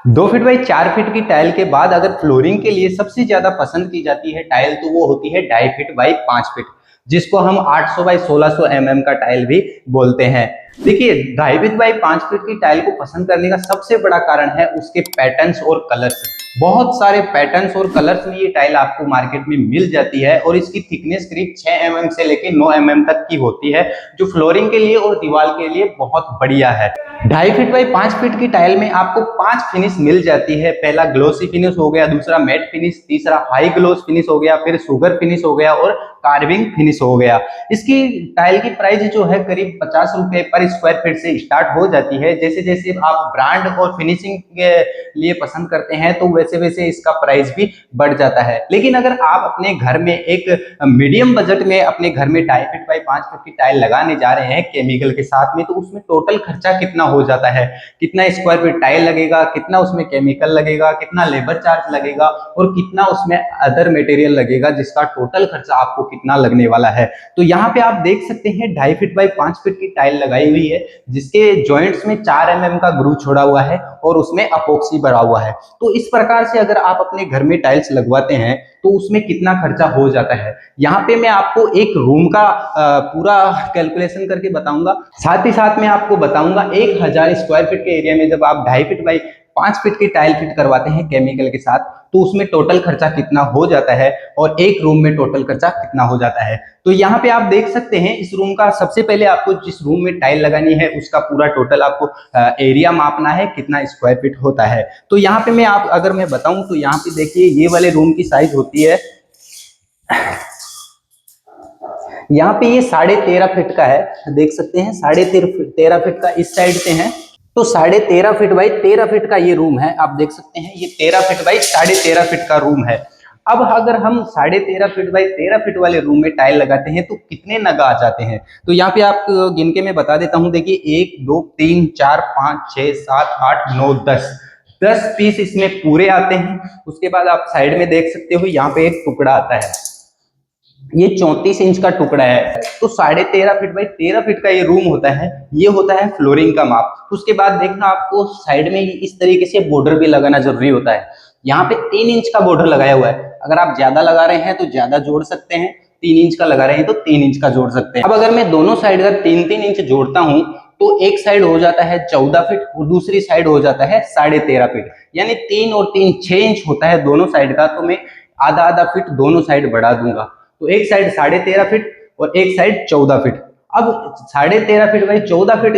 2 feet by 4 feet की tile के बाद अगर फ्लोरिंग के लिए सबसे ज्यादा पसंद की जाती है टाइल तो वो होती है 2.5 फीट बाई 5 फीट, जिसको हम 800 बाई 1600 का टाइल भी बोलते हैं। देखिए 2.5 फीट बाई 5 फीट की टाइल को पसंद करने का सबसे बड़ा कारण है उसके पैटर्न्स और कलर्स। बहुत सारे पैटर्न्स और कलर्स में ये टाइल आपको मार्केट में मिल जाती है और इसकी थिकनेस करीब 6 से लेकर 9 तक की होती है, जो फ्लोरिंग के लिए और दीवार के लिए बहुत बढ़िया है। 2.5 फीट बाई 5 फीट की टाइल में आपको 5 फिनिश मिल जाती है। पहला ग्लोसी फिनिश हो गया, दूसरा मैट फिनिश, तीसरा हाई ग्लोस फिनिश हो गया, फिर सुगर फिनिश हो गया और कार्विंग फिनिश हो गया। इसकी टाइल की प्राइस जो है करीब 50 रुपए पर स्क्वायर फीट से स्टार्ट हो जाती है। जैसे जैसे आप ब्रांड और फिनिशिंग के लिए पसंद करते हैं तो वैसे वैसे इसका प्राइस भी बढ़ जाता है। लेकिन अगर आप अपने घर में एक मीडियम बजट में अपने घर में 2.5 फीट बाई 5 फीट की टाइल लगाने जा रहे हैं केमिकल के साथ में, तो उसमें टोटल खर्चा कितना हो जाता है, कितना स्क्वायर फीट टाइल लगेगा, कितना उसमें केमिकल लगेगा, कितना लेबर चार्ज लगेगा और कितना उसमें अदर मटेरियल लगेगा, जिसका टोटल खर्चा आपको कितना लगने वाला है। तो यहाँ पे आप देख सकते हैं 2.5 फीट बाई 5 फीट की टाइल लगाई हुई है, जिसके जॉइंट्स में 4 का ग्रू छोड़ा हुआ है और उसमें अपोक्सी भरा हुआ है। तो इस प्रकार से अगर आप अपने घर में टाइल्स लगवाते हैं तो उसमें कितना खर्चा हो जाता है, यहाँ पे मैं आपको एक रूम का पूरा कैलकुलेशन करके बताऊंगा। साथ ही साथ मैं आपको बताऊंगा 1000 स्क्वायर फीट के एरिया में जब आप 2.5 फीट बाई 5 फीट की टाइल फिट करवाते हैं केमिकल के साथ तो उसमें टोटल खर्चा कितना हो जाता है और एक रूम में टोटल खर्चा कितना हो जाता है। तो यहाँ पे आप देख सकते हैं इस रूम का सबसे पहले आपको जिस रूम में टाइल लगानी है उसका पूरा टोटल आपको एरिया मापना है, कितना स्क्वायर फीट होता है। तो यहाँ पे अगर मैं बताऊं तो यहाँ पे देखिए ये वाले रूम की साइज होती है, यहाँ पे ये 13.5 फीट का है, देख सकते हैं 13.5 फीट का इस साइड से है। तो 13.5 फीट बाई 13 फीट का ये रूम है, आप देख सकते हैं ये 13 फीट बाई 13.5 फीट का रूम है। अब अगर हम 13.5 फीट बाई 13 फीट वाले रूम में टाइल लगाते हैं तो कितने नग आ जाते हैं, तो यहाँ पे आप गिन के मैं बता देता हूँ। देखिए 1 2 3 4 5 6 7 8 9 10 पीस इसमें पूरे आते हैं। उसके बाद आप साइड में देख सकते हो यहाँ पे एक टुकड़ा आता है, ये 34 इंच का टुकड़ा है। तो 13.5 फीट बाई 13 फीट का ये रूम होता है, ये होता है फ्लोरिंग का माप। उसके बाद देखना आपको साइड में इस तरीके से बॉर्डर भी लगाना जरूरी होता है। यहाँ पे 3 इंच का बॉर्डर लगाया हुआ है, अगर आप ज्यादा लगा रहे हैं तो ज्यादा जोड़ सकते हैं, 3 इंच का लगा रहे हैं तो 3 इंच का जोड़ सकते हैं। अब अगर मैं दोनों साइड का 3-3 इंच जोड़ता हूँ तो एक साइड हो जाता है 14 फीट और दूसरी साइड हो जाता है 13.5 फीट, यानी 3 और 3 6 इंच होता है दोनों साइड का। तो मैं आधा आधा फीट दोनों साइड बढ़ा दूंगा, तो एक साइड 13.5 फीट और एक साइड 14 फीट। अब 13.5 फीट बाई 14 फीट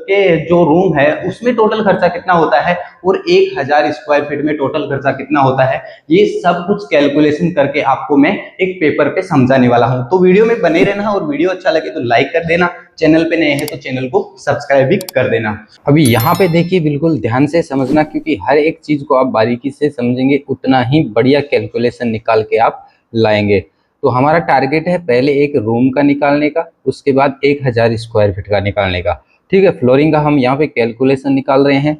के जो रूम है उसमें टोटल खर्चा कितना होता है और 1000 स्क्वायर फीट में टोटल खर्चा कितना होता है, ये सब कुछ कैलकुलेशन करके आपको मैं एक पेपर पे समझाने वाला हूं। तो वीडियो में बने रहना और वीडियो अच्छा लगे तो लाइक कर देना, चैनल पे नए हैं तो चैनल को सब्सक्राइब भी कर देना। अभी यहाँ पे देखिए बिल्कुल ध्यान से समझना, क्योंकि हर एक चीज को आप बारीकी से समझेंगे उतना ही बढ़िया कैलकुलेशन निकाल के आप लाएंगे। तो हमारा टारगेट है पहले एक रूम का निकालने का, उसके बाद 1000 स्क्वायर फीट का निकालने का। ठीक है, फ्लोरिंग का हम यहाँ पे कैलकुलेशन निकाल रहे हैं।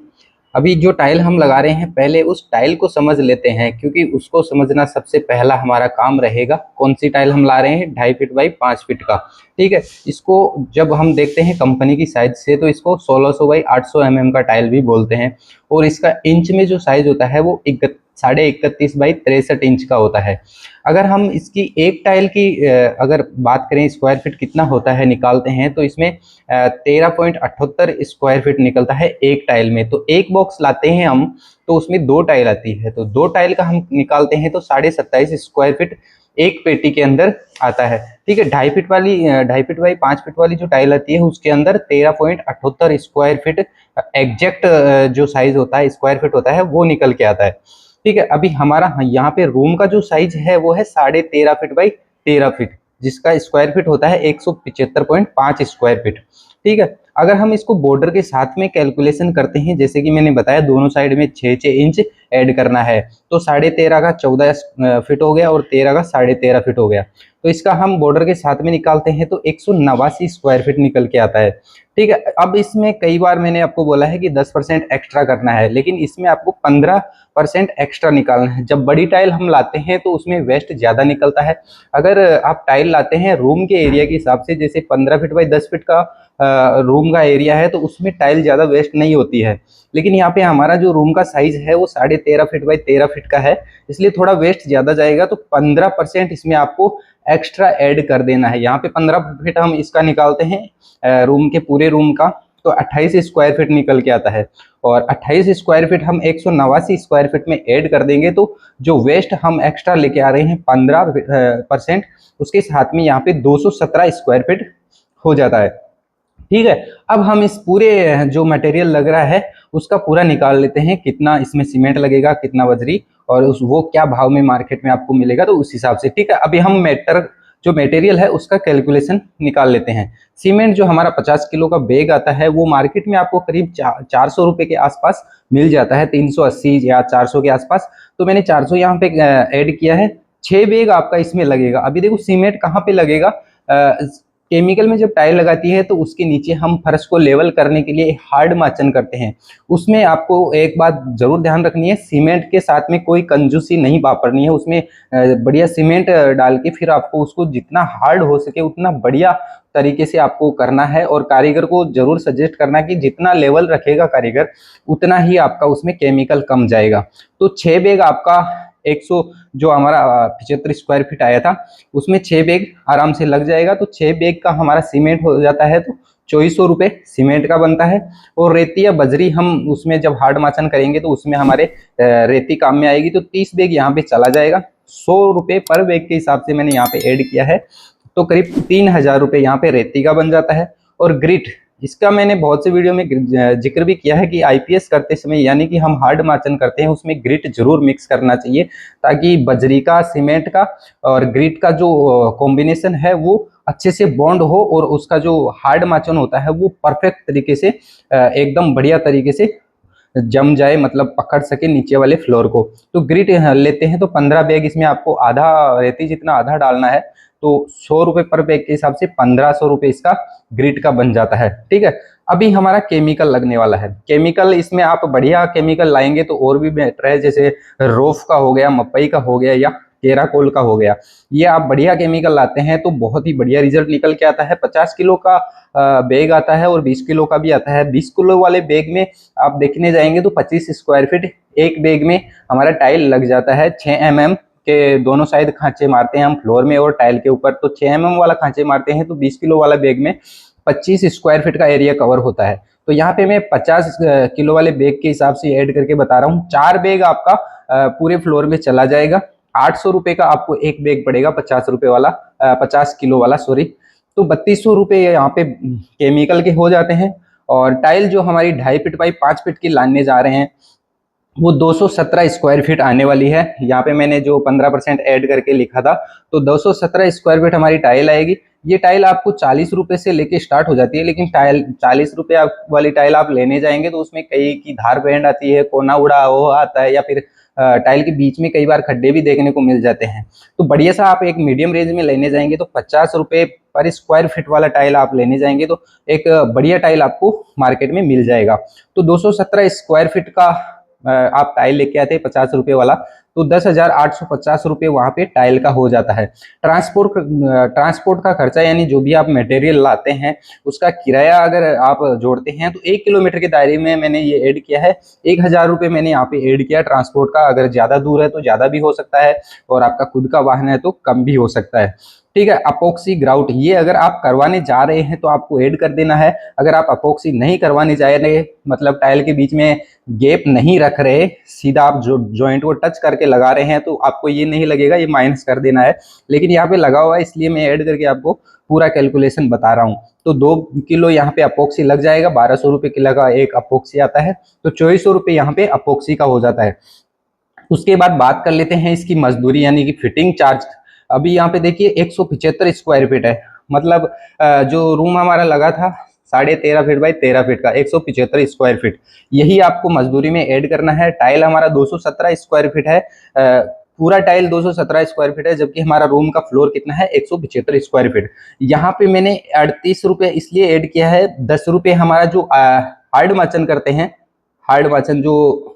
अभी जो टाइल हम लगा रहे हैं पहले उस टाइल को समझ लेते हैं, क्योंकि उसको समझना सबसे पहला हमारा काम रहेगा। कौन सी टाइल हम ला रहे हैं, 2.5 फीट बाई 5 फीट का। ठीक है, इसको जब हम देखते हैं कंपनी की साइज से तो इसको 1600 बाई 800 का टाइल भी बोलते हैं, और इसका इंच में जो साइज होता है वो 31.5 बाई 63 इंच का होता है। अगर हम इसकी एक टाइल की अगर बात करें स्क्वायर फीट कितना होता है निकालते हैं तो इसमें 13.78 स्क्वायर फीट निकलता है एक टाइल में। तो एक बॉक्स लाते हैं हम तो उसमें 2 टाइल आती है, तो 2 टाइल का हम निकालते हैं तो 27.5 स्क्वायर फीट एक पेटी के अंदर आता है। ठीक है, 2.5 फीट वाली 2.5 फीट बाई 5 फीट वाली जो टाइल आती है उसके अंदर 13.78 स्क्वायर फीट एग्जैक्ट जो साइज होता है स्क्वायर फीट होता है वो निकल के आता है। ठीक है, अभी हमारा यहाँ पे रूम का जो साइज है वो है 13.5 फीट बाई 13 फीट, जिसका स्क्वायर फीट होता है 175.5 स्क्वायर फीट। ठीक है, अगर हम इसको बॉर्डर के साथ में कैलकुलेशन करते हैं, जैसे कि मैंने बताया दोनों साइड में 6-6 इंच ऐड करना है, तो 13.5 का 14 फीट हो गया और 13 का 13.5 फीट हो गया। तो इसका हम बॉर्डर के साथ में निकालते हैं तो 189 स्क्वायर फीट निकल के आता है। ठीक है। अब इसमें कई बार मैंने आपको बोला है कि 10% एक्स्ट्रा करना है, लेकिन इसमें आपको 15% एक्स्ट्रा निकालना है। जब बड़ी टाइल हम लाते हैं तो उसमें वेस्ट ज़्यादा निकलता है। अगर आप टाइल लाते हैं रूम के एरिया के हिसाब से, जैसे 15 फीट बाई 10 फीट का रूम का एरिया है, तो उसमें टाइल ज़्यादा वेस्ट नहीं होती है। लेकिन यहाँ पे हमारा जो रूम का साइज है वो 13.5 फीट बाई 13 फीट का है, इसलिए थोड़ा वेस्ट ज़्यादा जाएगा। तो 15% इसमें आपको एक्स्ट्रा ऐड कर देना है। यहाँ पे 15 फीट हम इसका निकालते हैं रूम के पूरे रूम का, तो 28 स्क्वायर फीट निकल के आता है। और 28 स्क्वायर फीट हम 189 स्क्वायर फीट में ऐड कर देंगे, तो जो वेस्ट हम एक्स्ट्रा लेके आ रहे हैं 15%, उसके साथ में यहाँ पे 217 स्क्वायर फीट हो जाता है। ठीक है। अब हम इस पूरे जो मटेरियल लग रहा है उसका पूरा निकाल लेते हैं, कितना इसमें सीमेंट लगेगा, कितना बजरी, और वो क्या भाव में मार्केट में आपको मिलेगा, तो उस हिसाब से। ठीक है। अभी हम जो मटेरियल है उसका कैलकुलेशन निकाल लेते हैं। सीमेंट जो हमारा 50 किलो का बैग आता है वो मार्केट में आपको करीब 400 रुपये के आसपास मिल जाता है, 380 या 400 के आसपास। तो मैंने 400 यहाँ पे ऐड किया है। 6 बैग आपका इसमें लगेगा। अभी देखो सीमेंट कहाँ पे लगेगा, केमिकल में जब टाइल लगाती है तो उसके नीचे हम फर्श को लेवल करने के लिए हार्ड माचन करते हैं। उसमें आपको एक बात जरूर ध्यान रखनी है, सीमेंट के साथ में कोई कंजूसी नहीं वापरनी है। उसमें बढ़िया सीमेंट डाल के फिर आपको उसको जितना हार्ड हो सके उतना बढ़िया तरीके से आपको करना है। और कारीगर को जरूर सजेस्ट करना है कि जितना लेवल रखेगा कारीगर उतना ही आपका उसमें केमिकल कम जाएगा। तो 6 बैग आपका 100 जो हमारा 75 स्क्वायर फीट आया था उसमें 6 बैग आराम से लग जाएगा। तो 6 बैग का हमारा सीमेंट हो जाता है, तो 2400 रुपये सीमेंट का बनता है। और रेती या बजरी हम उसमें जब हार्ड माचन करेंगे तो उसमें हमारे रेती काम में आएगी, तो 30 बैग यहाँ पे चला जाएगा। 100 रुपये पर बैग के हिसाब से मैंने यहाँ पे ऐड किया है, तो करीब 3000 रुपये यहाँ पे रेती का बन जाता है। और ग्रिट, इसका मैंने बहुत से वीडियो में जिक्र भी किया है कि आईपीएस करते समय, यानी कि हम हार्ड माचन करते हैं, उसमें ग्रिट जरूर मिक्स करना चाहिए, ताकि बजरी का, सीमेंट का और ग्रिट का जो कॉम्बिनेशन है वो अच्छे से बॉन्ड हो और उसका जो हार्ड माचन होता है वो परफेक्ट तरीके से एकदम बढ़िया तरीके से जम जाए, मतलब पकड़ सके नीचे वाले फ्लोर को। तो ग्रिट लेते हैं तो 15 बैग, इसमें आपको आधा रेती जितना आधा डालना है, तो 100 रुपये पर बैग के हिसाब से 1500 रुपये इसका ग्रिट का बन जाता है। ठीक है। अभी हमारा केमिकल लगने वाला है। केमिकल इसमें आप बढ़िया केमिकल लाएंगे तो और भी बेटर है, जैसे रोफ का हो गया, मपई का हो गया या केराकोल का हो गया। ये आप बढ़िया केमिकल लाते हैं तो बहुत ही बढ़िया रिजल्ट निकल के आता है। 50 किलो का बैग आता है और 20 किलो का भी आता है। 20 किलो वाले बैग में आप देखने जाएंगे तो 25 स्क्वायर फीट एक बैग में हमारा टाइल लग जाता है। 6 mm के दोनों साइड खांचे मारते हैं हम फ्लोर में और टाइल के ऊपर, तो 6 mm वाला खांचे मारते हैं, तो 20 किलो वाला बैग में 25 स्क्वायर फीट का एरिया कवर होता है। तो यहाँ पे मैं 50 किलो वाले बैग के हिसाब से ऐड करके बता रहा हूँ। 4 बैग आपका पूरे फ्लोर में चला जाएगा। 800 रुपये का आपको एक बैग पड़ेगा, 50 रुपये वाला, 50 किलो वाला, सॉरी। तो 3200 रुपये यहाँ पे केमिकल के हो जाते हैं। और टाइल जो हमारी 2.5 फीट बाई 5 फीट की लाने जा रहे हैं वो 217 स्क्वायर फीट आने वाली है। यहाँ पे मैंने जो 15% ऐड करके लिखा था, तो 217 स्क्वायर फीट हमारी टाइल आएगी। ये टाइल आपको 40 रुपये से लेके स्टार्ट हो जाती है, लेकिन टाइल 40 रुपये वाली टाइल आप लेने जाएंगे तो उसमें कई की धार बैंड आती है, कोना उड़ा वो आता है, या फिर टाइल के बीच में कई बार खड्डे भी देखने को मिल जाते हैं। तो बढ़िया सा आप एक मीडियम रेंज में लेने जाएंगे तो 50 रुपये पर स्क्वायर फीट वाला टाइल आप लेने जाएंगे तो एक बढ़िया टाइल आपको मार्केट में मिल जाएगा। तो 217 स्क्वायर फीट का आप टाइल लेके आते हैं 50 रुपये वाला, तो 10,850 रुपये वहाँ पे टाइल का हो जाता है। ट्रांसपोर्ट का खर्चा, यानी जो भी आप मटेरियल लाते हैं उसका किराया अगर आप जोड़ते हैं तो 1 किलोमीटर के दायरे में मैंने ये ऐड किया है। 1000 रुपये मैंने यहाँ पे ऐड किया ट्रांसपोर्ट का। अगर ज़्यादा दूर है तो ज़्यादा भी हो सकता है, और आपका खुद का वाहन है तो कम भी हो सकता है। ठीक है। अपोक्सी ग्राउट, ये अगर आप करवाने जा रहे हैं तो आपको ऐड कर देना है। अगर आप अपोक्सी नहीं करवाने जा रहे, मतलब टाइल के बीच में गैप नहीं रख रहे, सीधा आप जो जॉइंट को टच करके लगा रहे हैं, तो आपको ये नहीं लगेगा, ये माइनस कर देना है। लेकिन यहाँ पे लगा हुआ है इसलिए मैं ऐड करके आपको पूरा कैलकुलेशन बता रहा हूँ। तो 2 किलो यहाँ पे अपोक्सी लग जाएगा। 1200 रुपये किलो का एक अपोक्सी आता है, तो 2400 रुपये यहाँ पे अपोक्सी का हो जाता है। उसके बाद बात कर लेते हैं इसकी मजदूरी, यानी कि फिटिंग चार्ज। अभी यहाँ पे देखिए 175 स्क्वायर फीट है, मतलब जो रूम हमारा लगा था 13.5 फीट बाई 13 फीट का, 175 स्क्वायर फीट, यही आपको मजदूरी में ऐड करना है। टाइल हमारा 217 स्क्वायर फीट है, पूरा टाइल 217 स्क्वायर फीट है, जबकि हमारा रूम का फ्लोर कितना है 175 स्क्वायर फीट। यहाँ पे मैंने 38 रुपये इसलिए ऐड किया है, 10 रुपये हमारा जो हार्ड माचन करते हैं, हार्ड माचन जो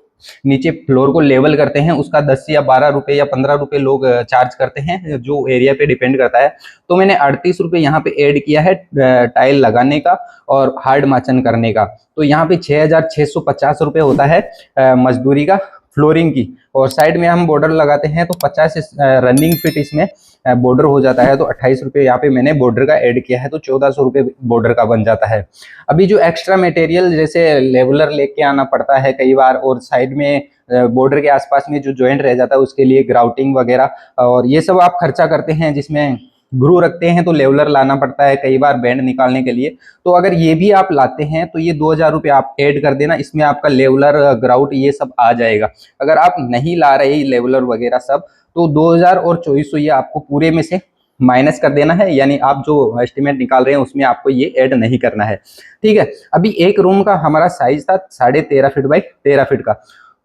नीचे फ्लोर को लेवल करते हैं, उसका 10 या 12 रुपये या 15 रुपये लोग चार्ज करते हैं, जो एरिया पे डिपेंड करता है। तो मैंने 38 रुपये यहाँ पे ऐड किया है टाइल लगाने का और हार्ड माचन करने का। तो यहाँ पे 6,650 रुपये होता है मजदूरी का फ्लोरिंग की। और साइड में हम बॉर्डर लगाते हैं तो 50 रनिंग फिट इसमें बॉर्डर हो जाता है। तो 28 रुपये यहाँ पे मैंने बॉर्डर का ऐड किया है, तो 1400 रुपये बॉर्डर का बन जाता है। अभी जो एक्स्ट्रा मटेरियल जैसे लेवलर लेके आना पड़ता है कई बार, और साइड में बॉर्डर के आसपास में जो जॉइंट रह जाता है उसके लिए ग्राउटिंग वगैरह, और ये सब आप खर्चा करते हैं, जिसमें ग्रू रखते हैं तो लेवलर लाना पड़ता है कई बार बैंड निकालने के लिए। तो अगर ये भी आप लाते हैं तो ये 2000 रुपये आप ऐड कर देना, इसमें आपका लेवलर ग्राउट ये सब आ जाएगा। अगर आप नहीं ला रहे लेवलर वगैरह सब, तो 2000 और 2400 ये आपको पूरे में से माइनस कर देना है, यानी आप जो एस्टिमेट निकाल रहे हैं उसमें आपको ये ऐड नहीं करना है। ठीक है, अभी एक रूम का हमारा साइज था 13.5 फीट बाई 13 फीट का।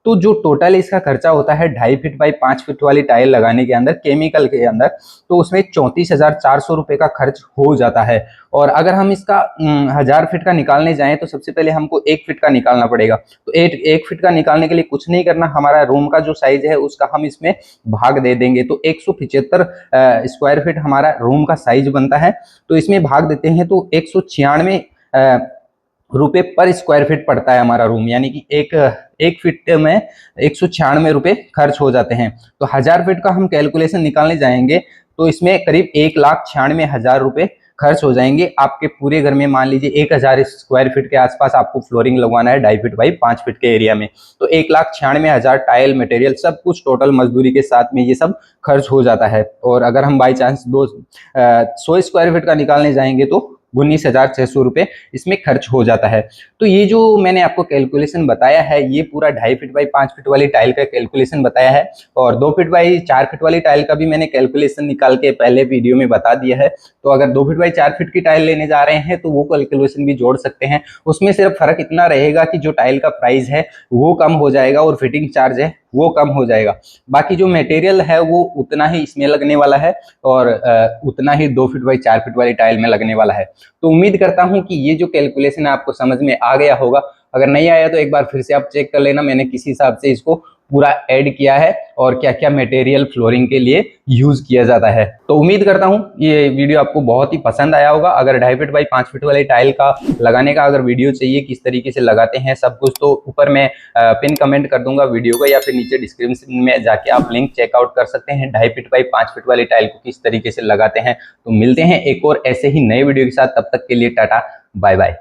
तो जो टोटल इसका खर्चा होता है 2.5 फीट बाई 5 फीट वाली टाइल लगाने के अंदर, केमिकल के अंदर, तो उसमें 34,400 रुपये का खर्च हो जाता है। और अगर हम इसका 1000 फीट का निकालने जाएं तो सबसे पहले हमको 1 फीट का निकालना पड़ेगा। तो 1 फीट का निकालने के लिए कुछ नहीं करना, हमारा रूम का जो साइज है उसका हम इसमें भाग दे देंगे। तो 175 स्क्वायर फीट हमारा रूम का साइज बनता है, तो इसमें भाग देते हैं तो 196 रुपये पर स्क्वायर फीट पड़ता है हमारा रूम, यानी कि एक फीट में 196 रुपये खर्च हो जाते हैं। तो 1000 फीट का हम कैलकुलेशन निकालने जाएंगे तो इसमें करीब 1,96,000 रुपये खर्च हो जाएंगे आपके पूरे घर में। मान लीजिए 1000 स्क्वायर फीट के आसपास आपको फ्लोरिंग लगवाना है 2.5 फीट बाई 5 फीट के एरिया में, तो 1,96,000 टाइल मटेरियल सब कुछ टोटल मजदूरी के साथ में ये सब खर्च हो जाता है। और अगर हम बाई चांस 100 स्क्वायर फीट का निकालने जाएंगे तो 19,600 रुपये इसमें खर्च हो जाता है। तो ये जो मैंने आपको कैलकुलेशन बताया है, ये पूरा 2.5 फीट बाई 5 फीट वाली टाइल का कैलकुलेशन बताया है, और 2 फीट बाई 4 फीट वाली टाइल का भी मैंने कैलकुलेशन निकाल के पहले वीडियो में बता दिया है। तो अगर 2 फीट बाई 4 फीट की टाइल लेने जा रहे हैं तो वो कैलकुलेशन भी जोड़ सकते हैं। उसमें सिर्फ फर्क इतना रहेगा कि जो टाइल का प्राइस है वो कम हो जाएगा और फिटिंग चार्ज है वो कम हो जाएगा। बाकी जो मटेरियल है वो उतना ही इसमें लगने वाला है, और उतना ही 2 फीट बाई 4 फीट वाली टाइल में लगने वाला है। तो उम्मीद करता हूं कि ये जो कैलकुलेशन आपको समझ में आ गया होगा। अगर नहीं आया तो एक बार फिर से आप चेक कर लेना, मैंने किस हिसाब से इसको पूरा ऐड किया है और क्या क्या मटेरियल फ्लोरिंग के लिए यूज किया जाता है। तो उम्मीद करता हूं ये वीडियो आपको बहुत ही पसंद आया होगा। अगर 2.5 फीट बाई 5 फीट वाली टाइल का लगाने का अगर वीडियो चाहिए किस तरीके से लगाते हैं सब कुछ, तो ऊपर मैं पिन कमेंट कर दूंगा वीडियो का, या फिर नीचे डिस्क्रिप्शन में जाके आप लिंक चेकआउट कर सकते हैं 2.5 फीट बाई 5 फीट वाली टाइल को किस तरीके से लगाते हैं। तो मिलते हैं एक और ऐसे ही नए वीडियो के साथ, तब तक के लिए टाटा बाय बाय।